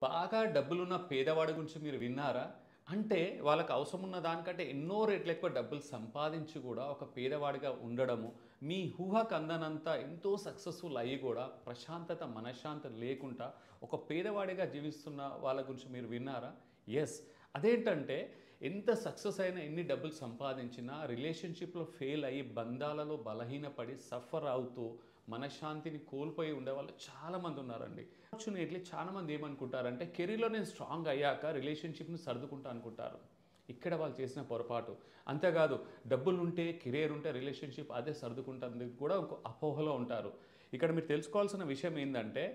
బాగా డబ్బులున్న పేదవాడి గురించి మీరు విన్నారా? అంటే వాళ్ళకి అవసరం ఉన్న దానికంటే ఎన్నో రెట్లు ఎక్కువ డబ్బులు సంపాదించి కూడా ఒక పేదవాడిగా ఉండడము, మీ ఊహకు అందనంత ఎంతో సక్సెస్‌ఫుల్ అయ్యి కూడా ప్రశాంతత, మనశ్శాంతి లేకుండా ఒక పేదవాడిగా జీవిస్తున్న వాళ్ళ గురించి మీరు విన్నారా? యెస్. అదేంటంటే ఎంత సక్సెస్ అయినా, ఎన్ని డబ్బులు సంపాదించినా రిలేషన్‌షిప్‌లో ఫెయిల్ అయ్యి, బంధాలలో బలహీనపడి, సఫర్ అవుతూ, మనశ్శాంతిని కోల్పోయి ఉండేవాళ్ళు చాలామంది ఉన్నారండి. అన్‌ఫార్చునేట్‌లీ చాలామంది ఏమనుకుంటారంటే కెరీర్‌లో నేను స్ట్రాంగ్ అయ్యాక రిలేషన్‌షిప్‌ని సర్దుకుంటా అనుకుంటారు. ఇక్కడ వాళ్ళు చేసిన పొరపాటు. అంతేకాదు డబ్బులుంటే, కెరియర్ ఉంటే రిలేషన్‌షిప్ అదే సర్దుకుంటుంది కూడా ఒక అపోహలో ఉంటారు. ఇక్కడ మీరు తెలుసుకోవాల్సిన విషయం ఏందంటే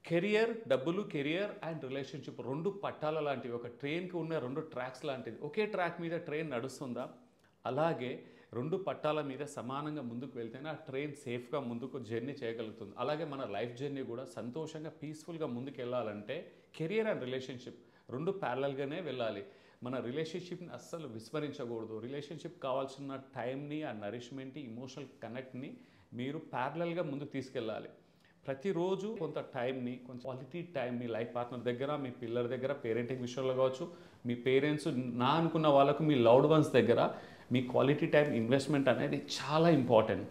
కెరియర్ అండ్ రిలేషన్‌షిప్ 2 పట్టాల లాంటివి. ఒక ట్రైన్‌కి ఉన్న 2 ట్రాక్స్ లాంటిది. ఒకే ట్రాక్ మీద ట్రైన్ నడుస్తుందా? అలాగే 2 పట్టాల మీద సమానంగా ముందుకు వెళ్తేనే ఆ ట్రైన్ సేఫ్‌గా ముందుకు జర్నీ చేయగలుగుతుంది. అలాగే మన లైఫ్ జర్నీ కూడా సంతోషంగా, పీస్‌ఫుల్‌గా ముందుకెళ్ళాలంటే కెరియర్ అండ్ రిలేషన్‌షిప్ 2 ప్యారలెల్‌గానే వెళ్ళాలి. మన రిలేషన్‌షిప్‌ని అస్సలు విస్మరించకూడదు. రిలేషన్‌షిప్ కావాల్సిన టైంని, ఆ నరిష్మెంట్‌ని, ఎమోషనల్ కనెక్ట్‌ని మీరు ప్యారలెల్‌గా ముందుకు తీసుకెళ్ళాలి. ప్రతిరోజు కొంత టైంని, కొంచెం క్వాలిటీ టైం మీ లైఫ్ పార్ట్నర్ దగ్గర, మీ పిల్లల దగ్గర, పేరెంటింగ్ విషయంలో కావచ్చు, మీ పేరెంట్స్ నా అనుకున్న వాళ్ళకు మీ లవ్డ్ వన్స్ దగ్గర మీ క్వాలిటీ టైం ఇన్వెస్ట్మెంట్ అనేది చాలా important.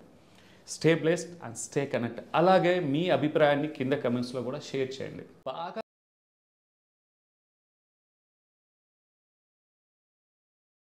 Stay blessed and stay connect. అలాగే మీ అభిప్రాయాన్ని కింద కమెంట్స్లో కూడా షేర్ చేయండి. బాగా